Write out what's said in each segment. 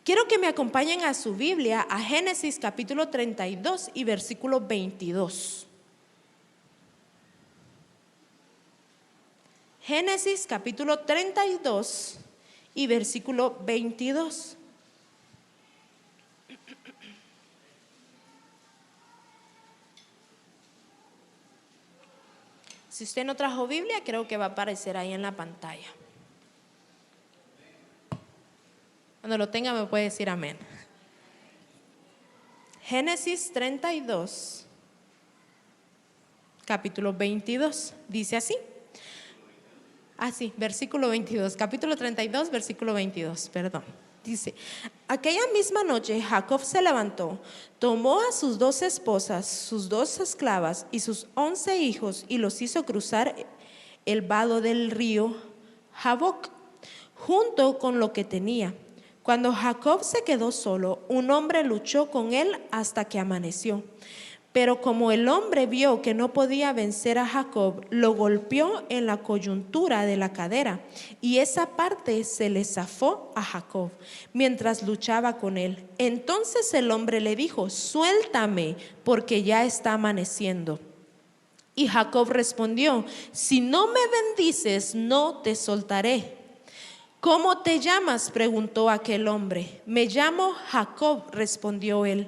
Quiero que me acompañen a su Biblia, a Génesis capítulo 32 y versículo 22. Génesis capítulo 32 y versículo 22. Si usted no trajo Biblia, creo que va a aparecer ahí en la pantalla. Cuando lo tenga me puede decir amén. Génesis 32, capítulo 22, dice así. Versículo 22, capítulo 32, versículo 22, perdón. Dice: aquella misma noche Jacob se levantó, tomó a sus 2 esposas, sus 2 esclavas y sus 11 hijos y los hizo cruzar el vado del río Jaboc, junto con lo que tenía. Cuando Jacob se quedó solo, un hombre luchó con él hasta que amaneció. Pero como el hombre vio que no podía vencer a Jacob, lo golpeó en la coyuntura de la cadera, y esa parte se le zafó a Jacob mientras luchaba con él. Entonces el hombre le dijo: suéltame, porque ya está amaneciendo. Y Jacob respondió: si no me bendices, no te soltaré. ¿Cómo te llamas?, preguntó aquel hombre. Me llamo Jacob, respondió él.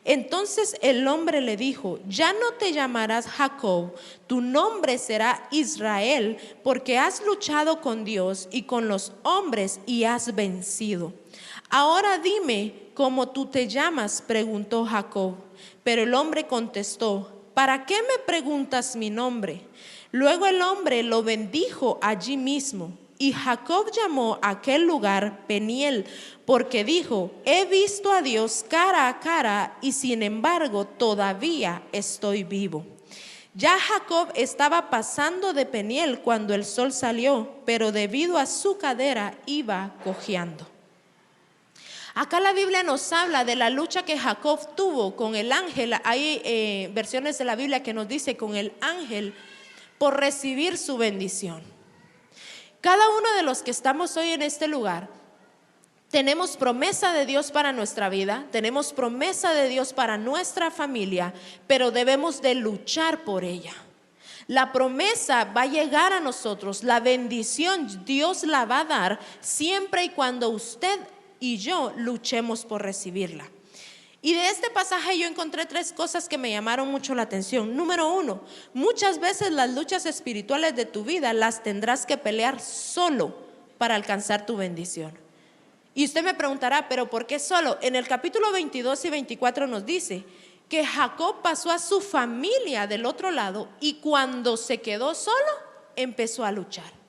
Entonces el hombre le dijo: ya no te llamarás Jacob, tu nombre será Israel, porque has luchado con Dios y con los hombres y has vencido. Ahora dime cómo tú te llamas, preguntó Jacob. Pero el hombre contestó: ¿para qué me preguntas mi nombre? Luego el hombre lo bendijo allí mismo. Y Jacob llamó a aquel lugar Peniel, porque dijo: he visto a Dios cara a cara, y sin embargo todavía estoy vivo. Ya Jacob estaba pasando de Peniel cuando el sol salió, pero debido a su cadera iba cojeando. Acá la Biblia nos habla de la lucha que Jacob tuvo con el ángel. Hay versiones de la Biblia que nos dice con el ángel por recibir su bendición. Cada uno de los que estamos hoy en este lugar tenemos promesa de Dios para nuestra vida, tenemos promesa de Dios para nuestra familia, pero debemos de luchar por ella. La promesa va a llegar a nosotros, la bendición Dios la va a dar siempre y cuando usted y yo luchemos por recibirla. Y de este pasaje yo encontré 3 cosas que me llamaron mucho la atención. Número 1, muchas veces las luchas espirituales de tu vida las tendrás que pelear solo para alcanzar tu bendición. Y usted me preguntará: ¿pero por qué solo? En el capítulo 22 y 24 nos dice que Jacob pasó a su familia del otro lado y cuando se quedó solo empezó a luchar.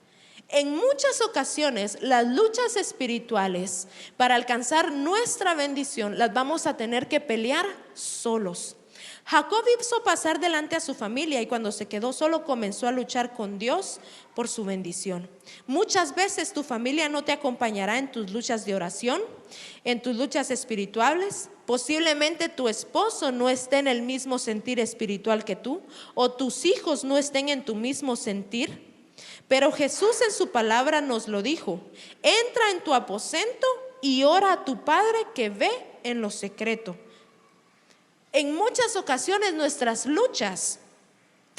En muchas ocasiones las luchas espirituales para alcanzar nuestra bendición las vamos a tener que pelear solos. Jacob hizo pasar delante a su familia y cuando se quedó solo comenzó a luchar con Dios por su bendición. Muchas veces tu familia no te acompañará en tus luchas de oración, en tus luchas espirituales. Posiblemente tu esposo no esté en el mismo sentir espiritual que tú, o tus hijos no estén en tu mismo sentir. Pero Jesús en su palabra nos lo dijo: entra en tu aposento y ora a tu Padre que ve en lo secreto. En muchas ocasiones nuestras luchas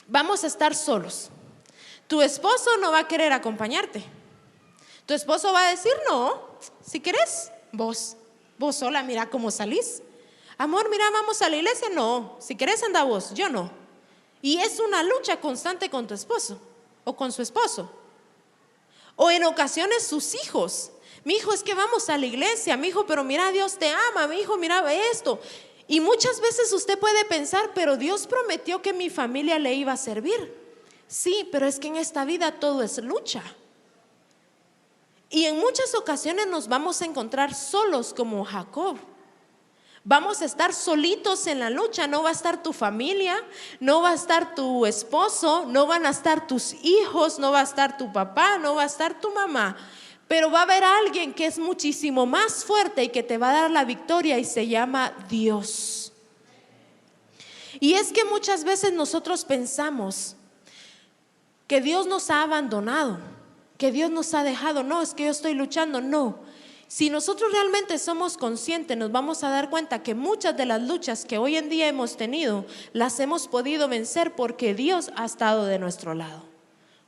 vamos a estar solos. Tu esposo no va a querer acompañarte. Tu esposo va a decir: no, si querés, vos sola, mira cómo salís. Amor, mira, vamos a la iglesia. No, si querés anda vos, yo no. Y es una lucha constante con tu esposo o con su esposo. O en ocasiones sus hijos: mi hijo, es que vamos a la iglesia, mi hijo, pero mira, Dios te ama, mi hijo, mira esto. Y muchas veces usted puede pensar: pero Dios prometió que mi familia le iba a servir. Sí, pero es que en esta vida todo es lucha. Y en muchas ocasiones nos vamos a encontrar solos como Jacob. Vamos a estar solitos en la lucha. No va a estar tu familia, no va a estar tu esposo, no van a estar tus hijos, no va a estar tu papá, no va a estar tu mamá. Pero va a haber alguien que es muchísimo más fuerte y que te va a dar la victoria, y se llama Dios. Y es que muchas veces nosotros pensamos que Dios nos ha abandonado, que Dios nos ha dejado. No, es que yo estoy luchando. No, Si nosotros realmente somos conscientes, nos vamos a dar cuenta que muchas de las luchas que hoy en día hemos tenido, las hemos podido vencer porque Dios ha estado de nuestro lado.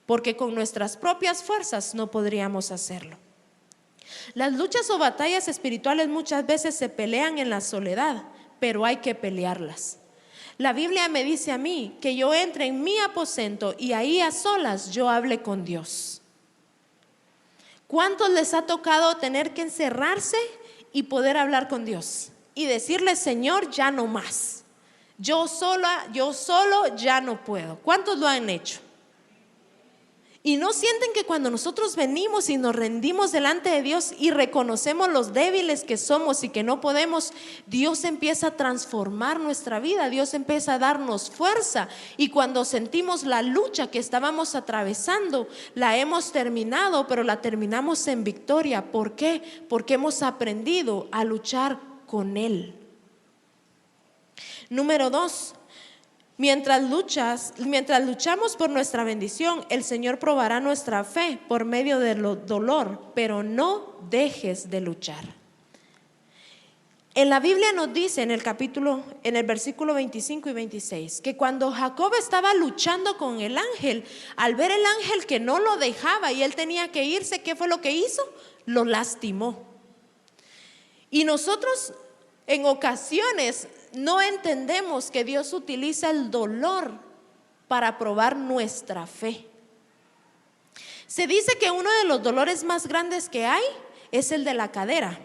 Porque con nuestras propias fuerzas no podríamos hacerlo. Las luchas o batallas espirituales muchas veces se pelean en la soledad, pero hay que pelearlas. La Biblia me dice a mí que yo entre en mi aposento y ahí a solas yo hable con Dios. ¿Cuántos les ha tocado tener que encerrarse y poder hablar con Dios? Y decirle: Señor, ya no más. Yo solo ya no puedo. ¿Cuántos lo han hecho? Y no sienten que cuando nosotros venimos y nos rendimos delante de Dios y reconocemos los débiles que somos y que no podemos, Dios empieza a transformar nuestra vida, Dios empieza a darnos fuerza. Y cuando sentimos la lucha que estábamos atravesando, la hemos terminado, pero la terminamos en victoria. ¿Por qué? Porque hemos aprendido a luchar con Él. Número 2. Mientras luchamos por nuestra bendición, el Señor probará nuestra fe por medio del dolor, pero no dejes de luchar. En la Biblia nos dice en el versículo 25 y 26, que cuando Jacob estaba luchando con el ángel, al ver el ángel que no lo dejaba y él tenía que irse, ¿qué fue lo que hizo? Lo lastimó. Y nosotros en ocasiones no entendemos que Dios utiliza el dolor para probar nuestra fe. Se dice que uno de los dolores más grandes que hay es el de la cadera,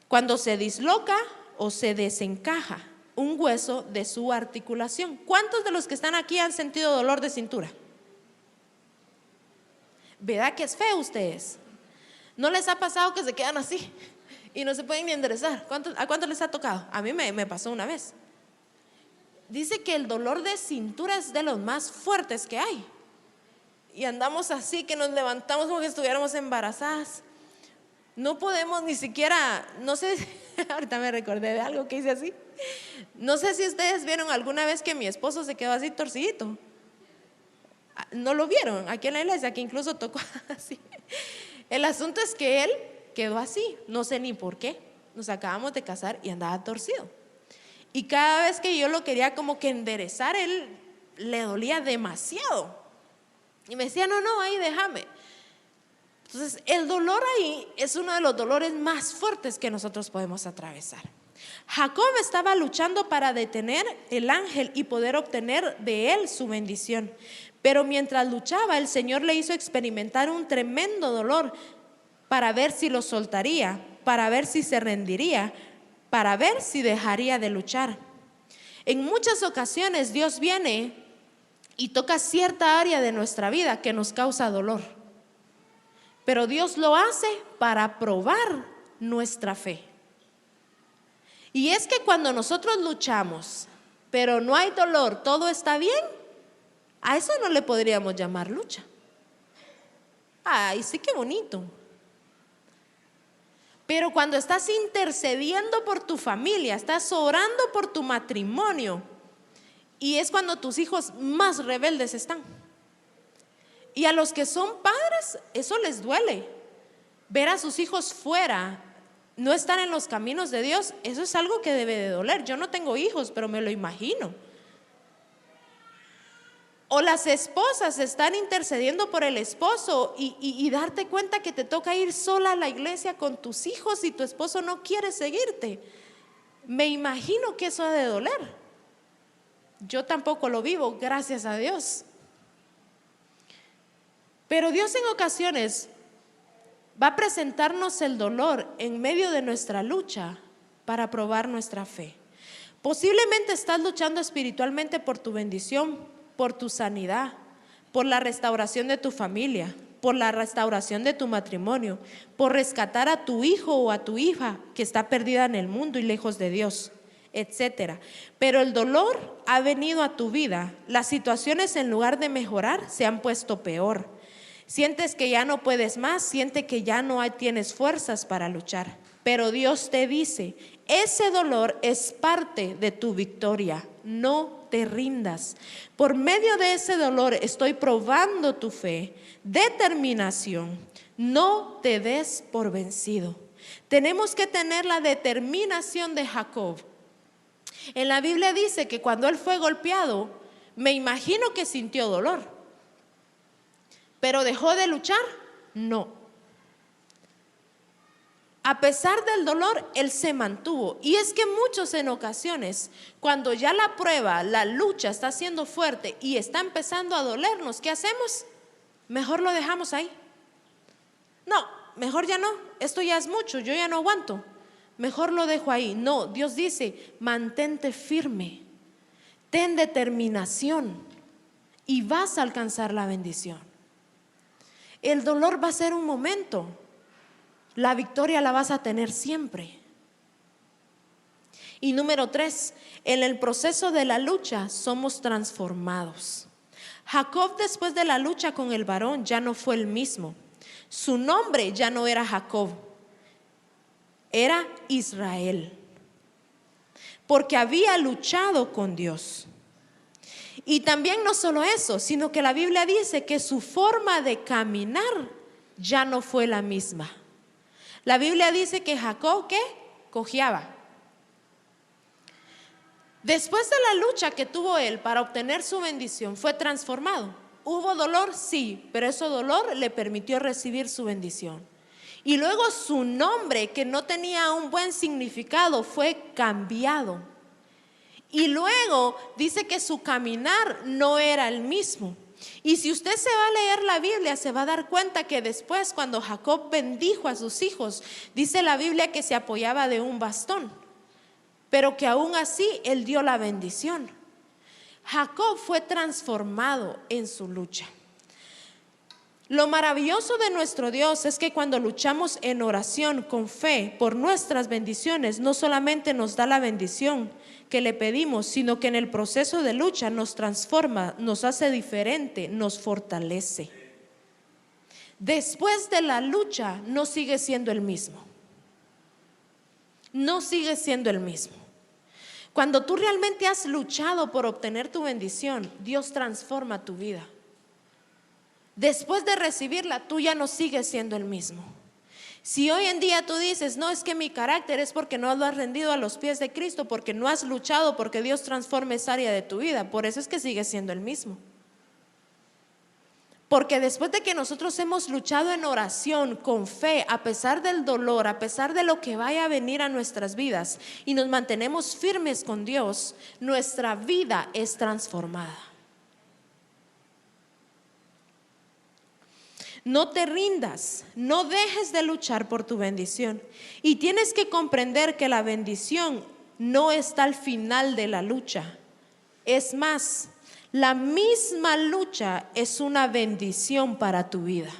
cuando se disloca o se desencaja un hueso de su articulación. ¿Cuántos de los que están aquí han sentido dolor de cintura? ¿Verdad que es feo ustedes? ¿No les ha pasado que se quedan así y no se pueden ni enderezar? ¿A cuántos les ha tocado? A mí me pasó una vez. Dice que el dolor de cintura es de los más fuertes que hay. Y andamos así que nos levantamos como que estuviéramos embarazadas. No podemos ni siquiera, no sé, ahorita me recordé de algo que hice así. No sé si ustedes vieron alguna vez que mi esposo se quedó así torcidito. ¿No lo vieron? Aquí en la iglesia, que incluso tocó así. El asunto es que él quedó así, no sé ni por qué. Nos acabamos de casar y andaba torcido. Y cada vez que yo lo quería como que enderezar, él le dolía demasiado. Y me decía: no, ahí déjame. Entonces el dolor ahí es uno de los dolores más fuertes que nosotros podemos atravesar. Jacob estaba luchando para detener el ángel y poder obtener de él su bendición. Pero mientras luchaba, el Señor le hizo experimentar un tremendo dolor para ver si lo soltaría, para ver si se rendiría, para ver si dejaría de luchar. En muchas ocasiones Dios viene y toca cierta área de nuestra vida que nos causa dolor. Pero Dios lo hace para probar nuestra fe. Y es que cuando nosotros luchamos, pero no hay dolor, todo está bien, a eso no le podríamos llamar lucha. Ay, sí, qué bonito. Pero cuando estás intercediendo por tu familia, estás orando por tu matrimonio, y es cuando tus hijos más rebeldes están. Y a los que son padres, eso les duele. Ver a sus hijos fuera, no estar en los caminos de Dios, eso es algo que debe de doler. Yo no tengo hijos, pero me lo imagino. O las esposas están intercediendo por el esposo y darte cuenta que te toca ir sola a la iglesia con tus hijos y tu esposo no quiere seguirte. Me imagino que eso ha de doler. Yo tampoco lo vivo, gracias a Dios. Pero Dios en ocasiones va a presentarnos el dolor en medio de nuestra lucha para probar nuestra fe. Posiblemente estás luchando espiritualmente por tu bendición, por tu sanidad, por la restauración de tu familia, por la restauración de tu matrimonio, por rescatar a tu hijo o a tu hija que está perdida en el mundo y lejos de Dios, etcétera. Pero el dolor ha venido a tu vida. Las situaciones, en lugar de mejorar, se han puesto peor. Sientes que ya no puedes más, sientes que ya no tienes fuerzas para luchar. Pero Dios te dice: ese dolor es parte de tu victoria, no te rindas. Por medio de ese dolor estoy probando tu fe, determinación, No te des por vencido. Tenemos que tener la determinación de Jacob. En la Biblia dice que cuando él fue golpeado, me imagino que sintió dolor. ¿Pero dejó de luchar? No. A pesar del dolor, él se mantuvo. Y es que muchos en ocasiones, cuando ya la prueba, la lucha está siendo fuerte y está empezando a dolernos, ¿qué hacemos? Mejor lo dejamos ahí. No, mejor ya no, esto ya es mucho, yo ya no aguanto. Mejor lo dejo ahí. No, Dios dice, mantente firme, ten determinación y vas a alcanzar la bendición. El dolor va a ser un momento, la victoria la vas a tener siempre. Y número 3, en el proceso de la lucha somos transformados. Jacob, después de la lucha con el varón, ya no fue el mismo. Su nombre ya no era Jacob, era Israel, porque había luchado con Dios. Y también no solo eso, sino que la Biblia dice que su forma de caminar ya no fue la misma. La Biblia dice que Jacob, ¿qué? Cojeaba. Después de la lucha que tuvo él para obtener su bendición, fue transformado. ¿Hubo dolor? Sí, pero ese dolor le permitió recibir su bendición. Y luego su nombre, que no tenía un buen significado, fue cambiado. Y luego dice que su caminar no era el mismo. Y si usted se va a leer la Biblia, se va a dar cuenta que después, cuando Jacob bendijo a sus hijos, dice la Biblia que se apoyaba de un bastón, pero que aún así él dio la bendición. Jacob fue transformado en su lucha. Lo maravilloso de nuestro Dios es que cuando luchamos en oración con fe por nuestras bendiciones, no solamente nos da la bendición que le pedimos, sino que en el proceso de lucha nos transforma, nos hace diferente, nos fortalece. Después de la lucha no sigue siendo el mismo. No sigue siendo el mismo. Cuando tú realmente has luchado por obtener tu bendición, Dios transforma tu vida. Después de recibirla, tú ya no sigues siendo el mismo. Si hoy en día tú dices, no, es que mi carácter es porque no lo has rendido a los pies de Cristo, porque no has luchado porque Dios transforme esa área de tu vida, por eso es que sigues siendo el mismo. Porque después de que nosotros hemos luchado en oración, con fe, a pesar del dolor, a pesar de lo que vaya a venir a nuestras vidas, y nos mantenemos firmes con Dios, nuestra vida es transformada. No te rindas, no dejes de luchar por tu bendición. Y tienes que comprender que la bendición no está al final de la lucha. Es más, la misma lucha es una bendición para tu vida.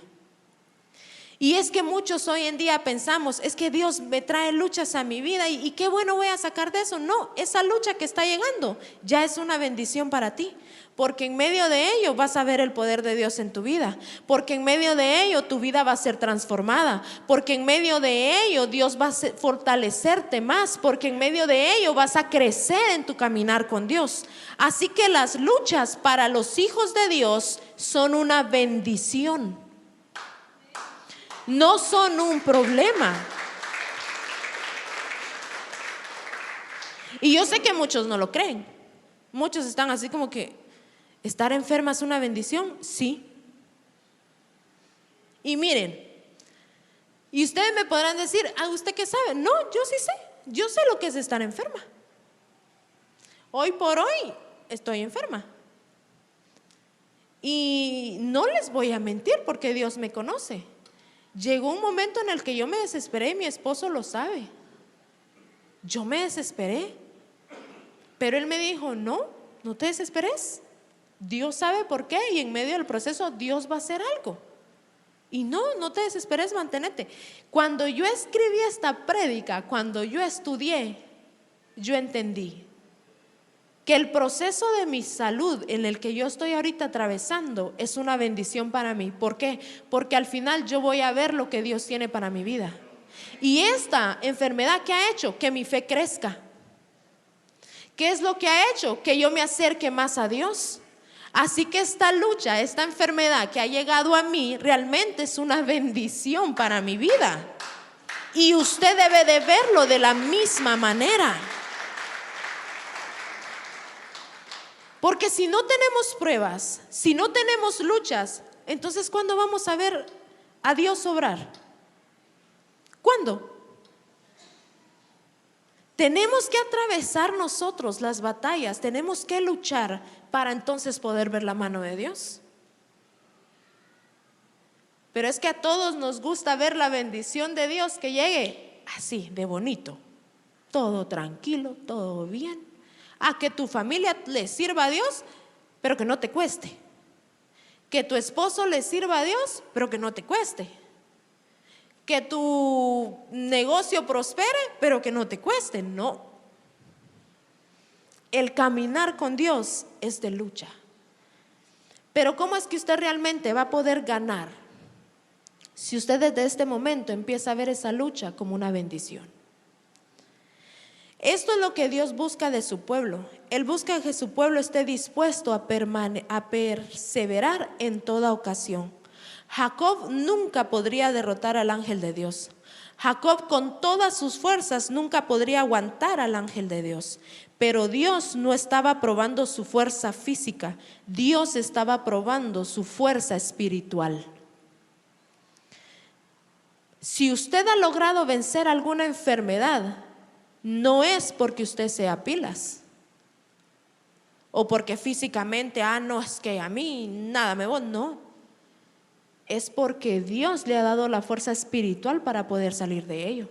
Y es que muchos hoy en día pensamos, es que Dios me trae luchas a mi vida y qué bueno voy a sacar de eso. No, esa lucha que está llegando ya es una bendición para ti. Porque en medio de ello vas a ver el poder de Dios en tu vida. Porque en medio de ello tu vida va a ser transformada. Porque en medio de ello Dios va a fortalecerte más. Porque en medio de ello vas a crecer en tu caminar con Dios. Así que las luchas para los hijos de Dios son una bendición. No son un problema. Y yo sé que muchos no lo creen. Muchos están así como que, ¿estar enferma es una bendición? Sí. Y miren, y ustedes me podrán decir, ¿a usted qué sabe? No, yo sí sé. Yo sé lo que es estar enferma. Hoy por hoy estoy enferma. Y no les voy a mentir porque Dios me conoce. Llegó un momento en el que yo me desesperé y mi esposo lo sabe. Yo me desesperé. Pero él me dijo, no te desesperes. Dios sabe por qué y en medio del proceso Dios va a hacer algo. Y no te desesperes, manténete. Cuando yo escribí esta prédica, cuando yo estudié, yo entendí que el proceso de mi salud en el que yo estoy ahorita atravesando es una bendición para mí. ¿Por qué? Porque al final yo voy a ver lo que Dios tiene para mi vida. Y esta enfermedad, ¿qué ha hecho? Que mi fe crezca. ¿Qué es lo que ha hecho? Que yo me acerque más a Dios. Así que esta lucha, esta enfermedad que ha llegado a mí, realmente es una bendición para mi vida. Y usted debe de verlo de la misma manera. Porque si no tenemos pruebas, si no tenemos luchas, entonces ¿cuándo vamos a ver a Dios obrar? ¿Cuándo? Tenemos que atravesar nosotros las batallas, tenemos que luchar para entonces poder ver la mano de Dios. Pero es que a todos nos gusta ver la bendición de Dios que llegue así, de bonito, todo tranquilo, todo bien. A que tu familia le sirva a Dios, pero que no te cueste. Que tu esposo le sirva a Dios, pero que no te cueste. Que tu negocio prospere, pero que no te cueste. No. El caminar con Dios es de lucha. Pero ¿cómo es que usted realmente va a poder ganar si usted desde este momento empieza a ver esa lucha como una bendición? Esto es lo que Dios busca de su pueblo. Él busca que su pueblo esté dispuesto a perseverar en toda ocasión. Jacob nunca podría derrotar al ángel de Dios. Jacob con todas sus fuerzas nunca podría aguantar al ángel de Dios. Pero Dios no estaba probando su fuerza física, Dios estaba probando su fuerza espiritual. Si usted ha logrado vencer alguna enfermedad, no es porque usted sea pilas o porque físicamente, no, es que a mí nada me va, no. Es porque Dios le ha dado la fuerza espiritual para poder salir de ello.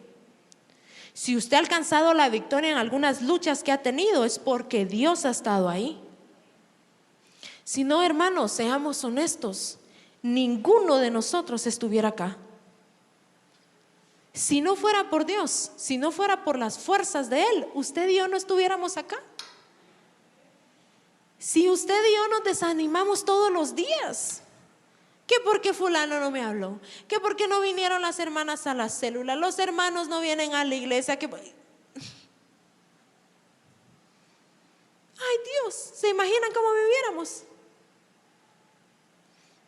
Si usted ha alcanzado la victoria en algunas luchas que ha tenido, es porque Dios ha estado ahí. Si no, hermanos, seamos honestos, ninguno de nosotros estuviera acá. Si no fuera por Dios, si no fuera por las fuerzas de Él, usted y yo no estuviéramos acá. Si usted y yo nos desanimamos todos los días, que porque fulano no me habló, que porque no vinieron las hermanas a la célula, los hermanos no vienen a la iglesia, que... Ay Dios, ¿se imaginan cómo viviéramos?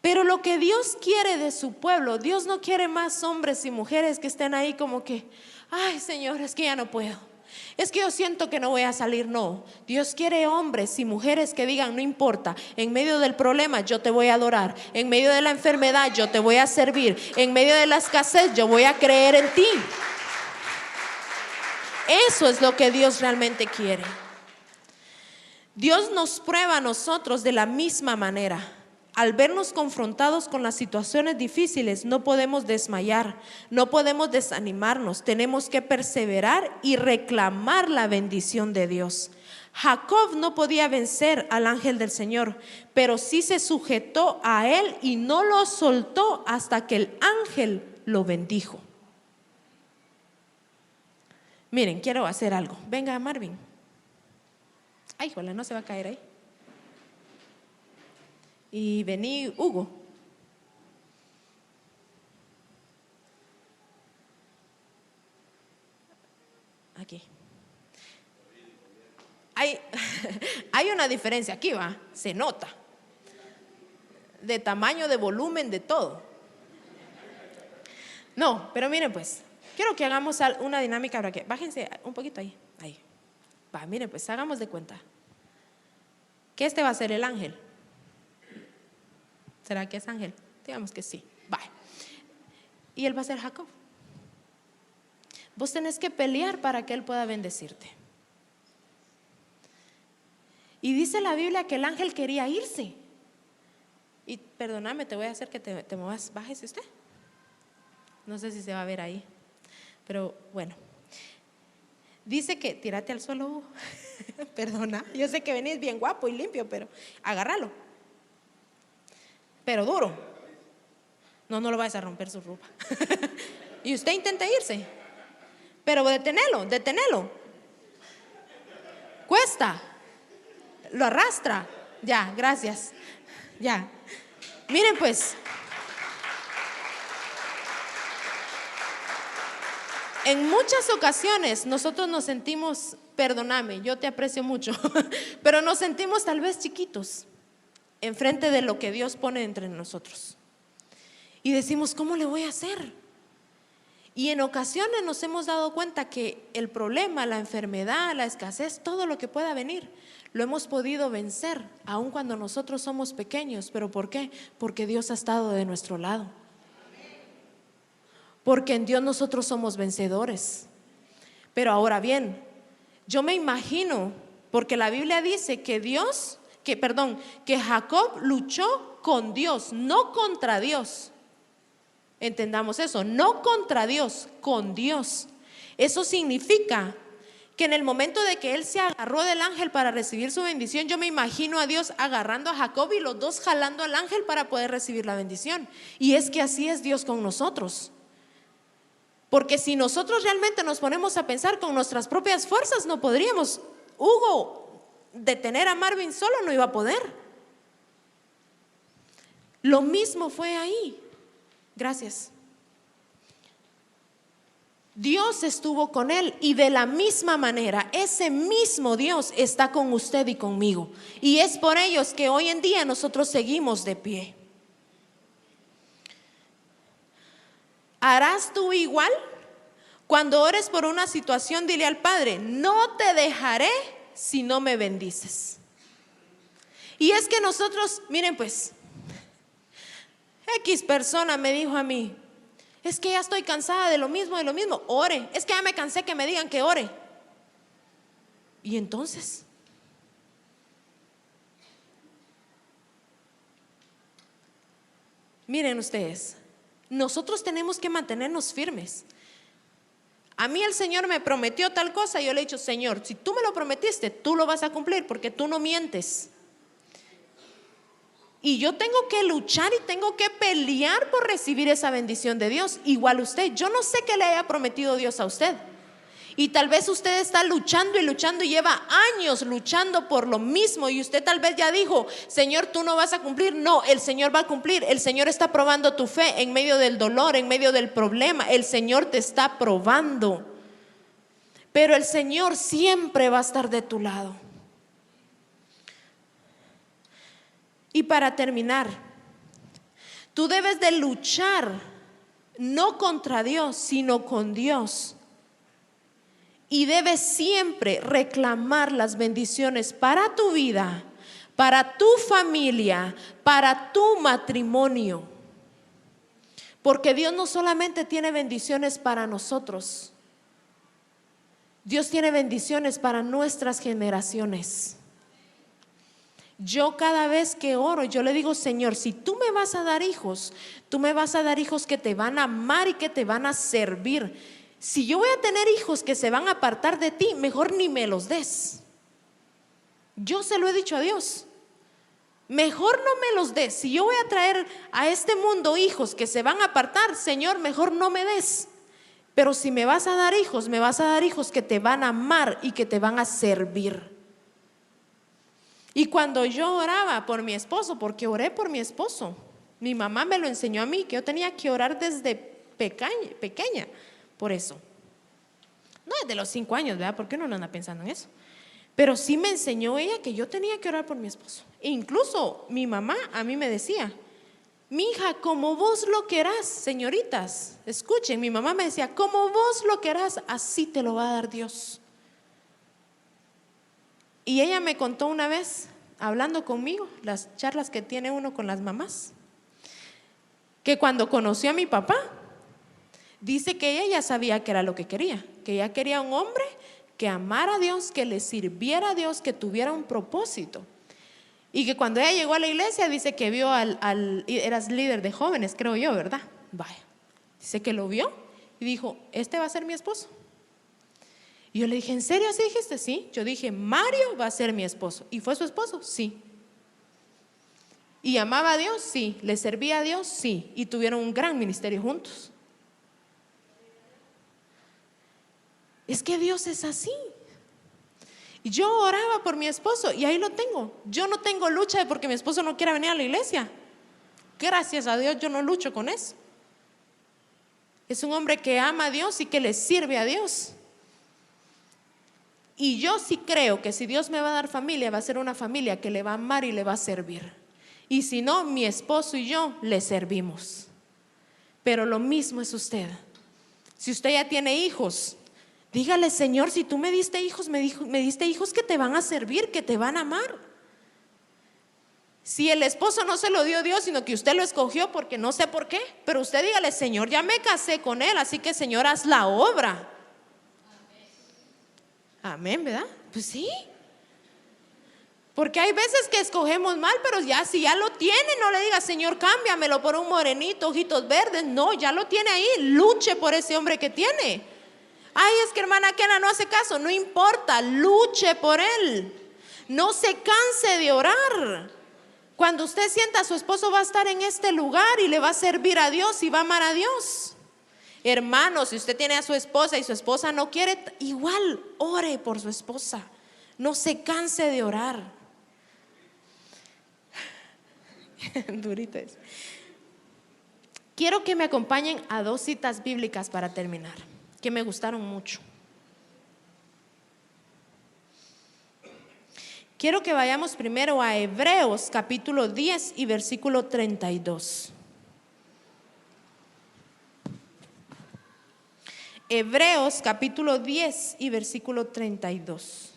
Pero lo que Dios quiere de su pueblo, Dios no quiere más hombres y mujeres que estén ahí como que, ay Señor, es que ya no puedo, es que yo siento que no voy a salir. No, Dios quiere hombres y mujeres que digan, no importa, en medio del problema yo te voy a adorar, en medio de la enfermedad yo te voy a servir, en medio de la escasez yo voy a creer en ti. Eso es lo que Dios realmente quiere. Dios nos prueba a nosotros de la misma manera. Al vernos confrontados con las situaciones difíciles, no podemos desmayar, no podemos desanimarnos, tenemos que perseverar y reclamar la bendición de Dios. Jacob no podía vencer al ángel del Señor, pero sí se sujetó a él y no lo soltó hasta que el ángel lo bendijo. Miren, quiero hacer algo. Venga, Marvin. Ay, joder, no se va a caer ahí. Y vení, Hugo. Aquí. Hay una diferencia aquí, va, se nota. De tamaño, de volumen, de todo. No, pero miren pues, quiero que hagamos una dinámica ahora que, bájense un poquito ahí. Ahí. Va, miren pues, hagamos de cuenta que este va a ser el ángel. ¿Será que es ángel? Digamos que sí. Va. Y él va a ser Jacob. Vos tenés que pelear para que él pueda bendecirte. Y dice la Biblia que el ángel quería irse. Y perdóname, te voy a hacer que te muevas. Bájese usted. No sé si se va a ver ahí, pero bueno. Dice que tírate al suelo, Hugo. Perdona, yo sé que venís bien guapo y limpio, pero agárralo. Pero duro. No lo vayas a romper su ropa. Y usted intenta irse, pero deténelo. Cuesta. Lo arrastra. Ya, gracias. Ya. Miren pues. En muchas ocasiones nosotros nos sentimos, perdóname, yo te aprecio mucho, pero nos sentimos tal vez chiquitos. enfrente de lo que Dios pone entre nosotros. Y decimos, ¿cómo le voy a hacer? Y en ocasiones nos hemos dado cuenta que el problema, la enfermedad, la escasez, todo lo que pueda venir, lo hemos podido vencer, aun cuando nosotros somos pequeños. ¿Pero por qué? Porque Dios ha estado de nuestro lado. Porque en Dios nosotros somos vencedores. Pero ahora bien, yo me imagino, porque la Biblia dice que que Jacob luchó con Dios, no contra Dios. Entendamos eso, no contra Dios, con Dios. Eso significa que en el momento de que él se agarró del ángel para recibir su bendición, yo me imagino a Dios agarrando a Jacob y los dos jalando al ángel para poder recibir la bendición. Y es que así es Dios con nosotros. Porque si nosotros realmente nos ponemos a pensar con nuestras propias fuerzas, no podríamos. Hugo, detener a Marvin solo no iba a poder. Lo mismo fue ahí. Gracias. Dios estuvo con él y de la misma manera ese mismo Dios está con usted y conmigo. Y es por ellos que hoy en día nosotros seguimos de pie. ¿Harás tú igual? Cuando ores por una situación, dile al Padre, no te dejaré si no me bendices. Y es que nosotros, miren pues, X persona me dijo a mí, es que ya estoy cansada de lo mismo, ore. Es que ya me cansé que me digan que ore. Y entonces, miren ustedes, nosotros tenemos que mantenernos firmes. A mí el Señor me prometió tal cosa y yo le he dicho, Señor, si tú me lo prometiste, tú lo vas a cumplir porque tú no mientes. Y yo tengo que luchar y tengo que pelear por recibir esa bendición de Dios. Igual usted, yo no sé qué le haya prometido Dios a usted. Y tal vez usted está luchando y luchando y lleva años luchando por lo mismo. Y usted tal vez ya dijo, Señor, tú no vas a cumplir. No, el Señor va a cumplir. El Señor está probando tu fe en medio del dolor, en medio del problema. El Señor te está probando. Pero el Señor siempre va a estar de tu lado. Y para terminar, tú debes de luchar no contra Dios, sino con Dios. Y debes siempre reclamar las bendiciones para tu vida, para tu familia, para tu matrimonio. Porque Dios no solamente tiene bendiciones para nosotros, Dios tiene bendiciones para nuestras generaciones. Yo cada vez que oro, yo le digo, Señor, si tú me vas a dar hijos, tú me vas a dar hijos que te van a amar y que te van a servir. Si yo voy a tener hijos que se van a apartar de ti, mejor ni me los des. Yo se lo he dicho a Dios. Mejor no me los des. Si yo voy a traer a este mundo hijos que se van a apartar, Señor, mejor no me des. Pero si me vas a dar hijos, me vas a dar hijos que te van a amar y que te van a servir. Y cuando yo oraba por mi esposo, porque oré por mi esposo, mi mamá me lo enseñó a mí, que yo tenía que orar desde pequeña, por eso. No desde los 5 años, ¿verdad? Porque uno no anda pensando en eso. Pero sí me enseñó ella que yo tenía que orar por mi esposo. E incluso mi mamá a mí me decía, mi hija, como vos lo querás, señoritas, escuchen, mi mamá me decía, como vos lo querás, así te lo va a dar Dios. Y ella me contó una vez, hablando conmigo, las charlas que tiene uno con las mamás, que cuando conoció a mi papá, dice que ella ya sabía que era lo que quería, que ella quería un hombre que amara a Dios, que le sirviera a Dios, que tuviera un propósito. Y que cuando ella llegó a la iglesia, dice que vio eras líder de jóvenes, creo yo, ¿verdad? Vaya, dice que lo vio y dijo, este va a ser mi esposo. Y yo le dije, ¿en serio así dijiste? Sí. Yo dije, Mario va a ser mi esposo. ¿Y fue su esposo? Sí. ¿Y amaba a Dios? Sí. ¿Le servía a Dios? Sí. Y tuvieron un gran ministerio juntos. Es que Dios es así. Y yo oraba por mi esposo y ahí lo tengo. Yo no tengo lucha de porque mi esposo no quiera venir a la iglesia. Gracias a Dios yo no lucho con eso. Es un hombre que ama a Dios y que le sirve a Dios. Y yo sí creo que si Dios me va a dar familia, va a ser una familia que le va a amar y le va a servir. Y si no, mi esposo y yo le servimos. Pero lo mismo es usted. Si usted ya tiene hijos, dígale: Señor, si tú me diste hijos, me diste hijos que te van a servir, que te van a amar. Si el esposo no se lo dio Dios, sino que usted lo escogió porque no sé por qué, pero usted dígale: Señor, ya me casé con él, así que Señor, haz la obra. Amén, ¿verdad? Pues sí. Porque hay veces que escogemos mal, pero ya si ya lo tiene, no le diga: Señor, cámbiamelo por un morenito, ojitos verdes. No, ya lo tiene ahí, luche por ese hombre que tiene. Ay, es que hermana Kena no hace caso. No importa, luche por él. No se canse de orar. Cuando usted sienta, su esposo va a estar en este lugar y le va a servir a Dios y va a amar a Dios. Hermano, si usted tiene a su esposa y su esposa no quiere, igual ore por su esposa. No se canse de orar. Durita es. Quiero que me acompañen a 2 citas bíblicas para terminar, que me gustaron mucho. Quiero que vayamos primero a Hebreos capítulo 10 y versículo 32. Hebreos capítulo 10 y versículo 32.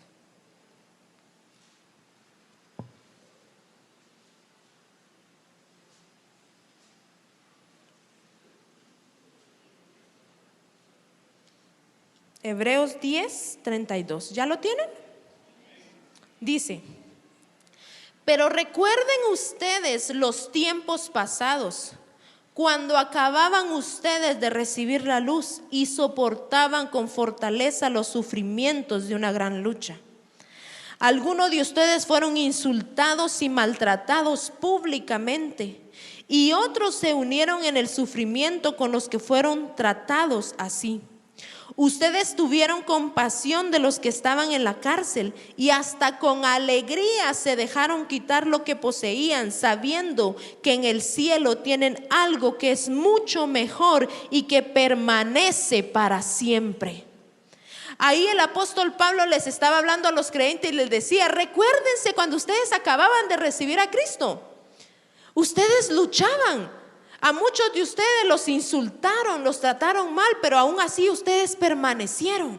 Hebreos 10, 32. ¿Ya lo tienen? Dice: pero recuerden ustedes los tiempos pasados, cuando acababan ustedes de recibir la luz y soportaban con fortaleza los sufrimientos de una gran lucha. Algunos de ustedes fueron insultados y maltratados públicamente, y otros se unieron en el sufrimiento con los que fueron tratados así. Ustedes tuvieron compasión de los que estaban en la cárcel y hasta con alegría se dejaron quitar lo que poseían, sabiendo que en el cielo tienen algo que es mucho mejor y que permanece para siempre. Ahí el apóstol Pablo les estaba hablando a los creyentes y les decía: recuérdense cuando ustedes acababan de recibir a Cristo. Ustedes luchaban. A muchos de ustedes los insultaron, los trataron mal, pero aún así ustedes permanecieron.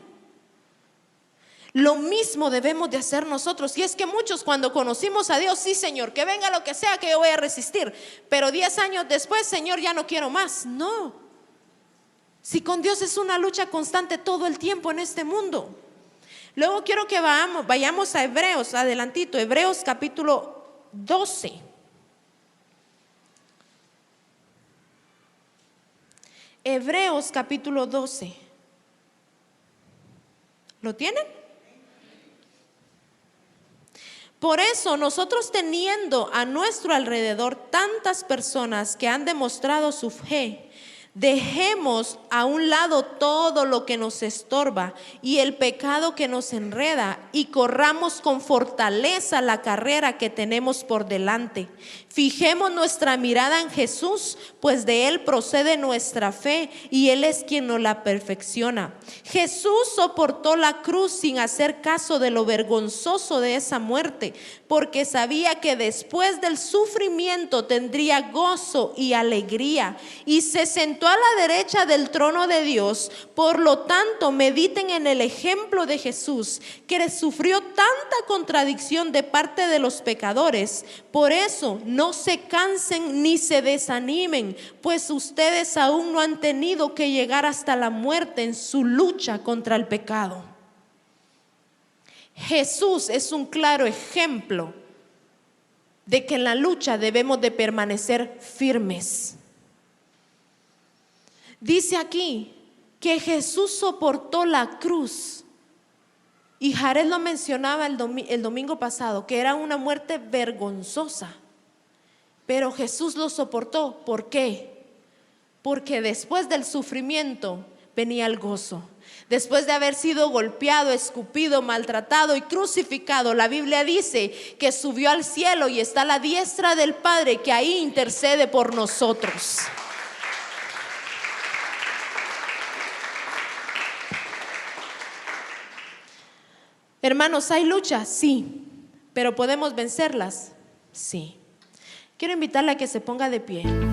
Lo mismo debemos de hacer nosotros. Y es que muchos, cuando conocimos a Dios: sí, Señor, que venga lo que sea, que yo voy a resistir. Pero 10 años después: Señor, ya no quiero más. No. Si con Dios es una lucha constante todo el tiempo en este mundo. Luego quiero que vayamos a Hebreos, adelantito, Hebreos capítulo 12. Hebreos capítulo 12. ¿Lo tienen? Por eso nosotros, teniendo a nuestro alrededor tantas personas que han demostrado su fe, dejemos a un lado todo lo que nos estorba y el pecado que nos enreda, y corramos con fortaleza la carrera que tenemos por delante. Fijemos nuestra mirada en Jesús, pues de Él procede nuestra fe y Él es quien nos la perfecciona. Jesús soportó la cruz sin hacer caso de lo vergonzoso de esa muerte, porque sabía que después del sufrimiento tendría gozo y alegría, y se sentó a la derecha del trono de Dios. Por lo tanto, mediten en el ejemplo de Jesús, que sufrió tanta contradicción de parte de los pecadores. Por eso, no se cansen ni se desanimen, pues ustedes aún no han tenido que llegar hasta la muerte en su lucha contra el pecado. Jesús es un claro ejemplo de que en la lucha debemos de permanecer firmes. Dice aquí que Jesús soportó la cruz, y Jared lo mencionaba el domingo pasado, que era una muerte vergonzosa, pero Jesús lo soportó. ¿Por qué? Porque después del sufrimiento venía el gozo. Después de haber sido golpeado, escupido, maltratado y crucificado, la Biblia dice que subió al cielo y está a la diestra del Padre, que ahí intercede por nosotros. Hermanos, ¿hay luchas? Sí. ¿Pero podemos vencerlas? Sí. Quiero invitarle a que se ponga de pie.